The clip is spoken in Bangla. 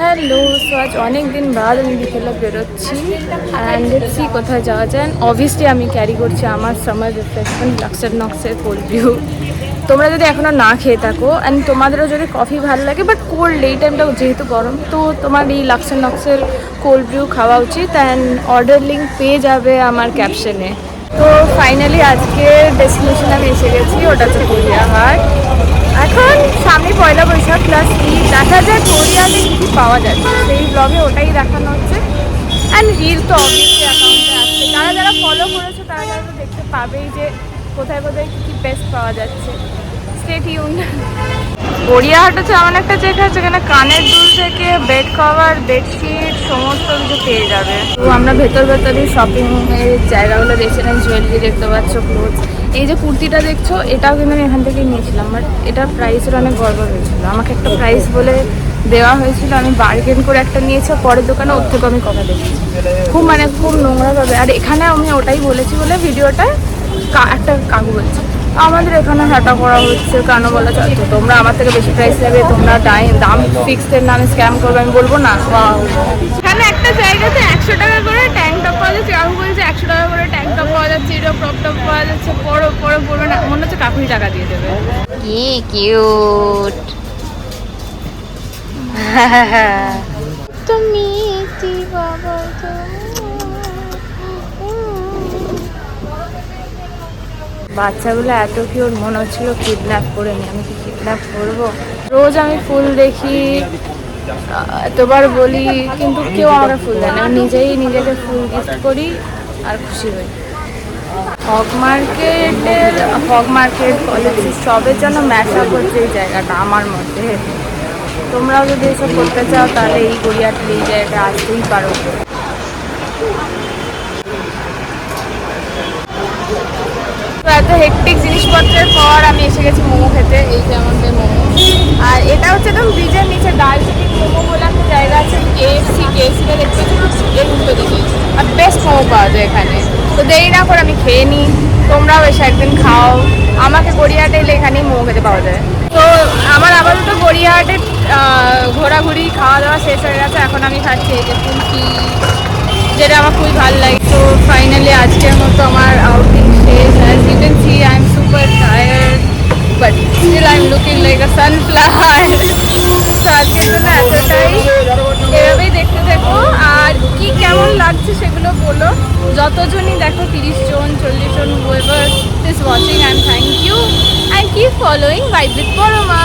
হ্যালো, সো আজ অনেক দিন বাদ আমি বিকেলে বেরোচ্ছি অ্যান্ড লেটসি কোথায় যাওয়া যায়। অবভিয়াসলি আমি ক্যারি করছি আমার সামার রিফ্রেশমেন্ট লাক্সার নক্সের কোল্ড ব্রিউ। তোমরা যদি এখনও না খেয়ে থাকো অ্যান্ড তোমাদেরও যদি কফি ভালো লাগে বাট কোল্ড এই টাইমটা যেহেতু গরম, তো তোমার এই লাক্সার নক্সের কোল্ড ব্রিউ খাওয়া উচিত। অ্যান্ড অর্ডার লিঙ্ক পেয়ে যাবে আমার ক্যাপশনে। তো ফাইনালি আজকে ডেস্টিনেশনে আমি এসে গেছি, ওটা হচ্ছে গড়িয়াহাট। এখন সামনে পয়লা বৈশাখ প্লাস ঈদ, দেখা যায় গড়িয়াতে কী কী পাওয়া যাচ্ছে সেই ব্লগে ওটাই দেখানো হচ্ছে। অ্যান্ড রিল তো অবভিয়াসলি অ্যাকাউন্টে আসছে, যারা যারা ফলো করেছো তারা তারা তো দেখতে পাবেই যে কোথায় কোথায় কী কী বেস্ট পাওয়া যাচ্ছে। Stay tuned. গড়িয়াহাট হচ্ছে এমন একটা জায়গা যেখানে কানের দুল থেকে বেড কভার, বেডশিট সমস্ত কিছু পেয়ে যাবে। তো আমরা ভেতরই শপিং এর জায়গাগুলো দেখছিলাম, জুয়েলারি দেখতে পাচ্ছ, ক্লোথস। এই যে কুর্তিটা দেখছো এটাও কিন্তু আমি এখান থেকেই নিয়েছিলাম, বাট এটার প্রাইসের অনেক গড়বড় হয়েছিল। আমাকে একটা প্রাইস বলে দেওয়া হয়েছিল, আমি বার্গেন করে একটা নিয়েছি, পরের দোকানে ওর থেকে আমি কথা দেখেছি। খুব নোংরা পাবে। আর এখানে আমি ওটাই বলেছি বলে ভিডিওটা একটা কাকু বলছে আমাদের এখানে হাঁটা করা হচ্ছে, কেন বলা চলছে তোমরা আমার থেকে বেশি প্রাইস নেবে, তোমরা দাম ফিক্সডের নামে স্ক্যাম করবে। আমি বলবো না, এখানে একটা জায়গাতে 100 টাকা করে ট্যাঙ্ক টপ পাওয়া যাচ্ছে। কাকু বলছে 100 টাকা করে ট্যাঙ্ক টপ পাওয়া যাচ্ছে, এটা ক্রপ টপ পাওয়া যাচ্ছে, পড়বে না, মনে হচ্ছে কাকুই টাকা দিয়ে দেবে। কি কিউট তুমি বাবা। বাচ্চাগুলো এত কিউট, মনে হচ্ছিল কিডন্যাপ করে নি। আমি কি কিডন্যাপ করবো? রোজ আমি ফুল দেখি, এতবার বলি, কিন্তু কেউ আমাকে ফুল দেয় না। আমি নিজেকে ফুল গিফট করি আর খুশি হই। হগ মার্কেট কলেজ সবের জন্য ম্যাচ আপ হচ্ছে এই জায়গাটা আমার মধ্যে। তোমরাও যদি এসব করতে চাও তাহলে এই গড়িয়াহাটের এই জায়গাটা আসতেই পারো। তো এত হেকটিক জিনিসপত্রের পর আমি এসে গেছি মোমো খেতে। এই যে আমাদের মোমো, আর এটা হচ্ছে একদম ব্রিজের নিচে দার্জিলিং মোমো বলে একটা জায়গা আছে। কেএফসিটা দেখতে এর উল্টো দিকে, আর বেস্ট মোমো পাওয়া যায় এখানে। তো দেরি না করে আমি খেয়ে নিই, তোমরাও এসে একদিন খাও। আমাকে গড়িয়াহাটে এলে এখানেই মোমো খেতে পাওয়া যায়। তো আমার আপাতত গড়িয়াহাটে ঘোরাঘুরি খাওয়া দাওয়া শেষ হয়ে গেছে। এখন আমি খাচ্ছি এই যে ফুলকি, যেটা আমার খুবই ভালো লাগে। তো ফাইনালি আজকের মতো আমার আউটিং শেষ। As you can see, I'm super tired, but still I'm looking like a sunflower. তো আজকের জন্য এতটাই, এভাবেই দেখতে থাকো। আর কি কেমন লাগছে সেগুলো বলো। যতজনই দেখো, 30 জন 40 জন whoever is watching, I'm thank you and keep following Vibe with Poroma.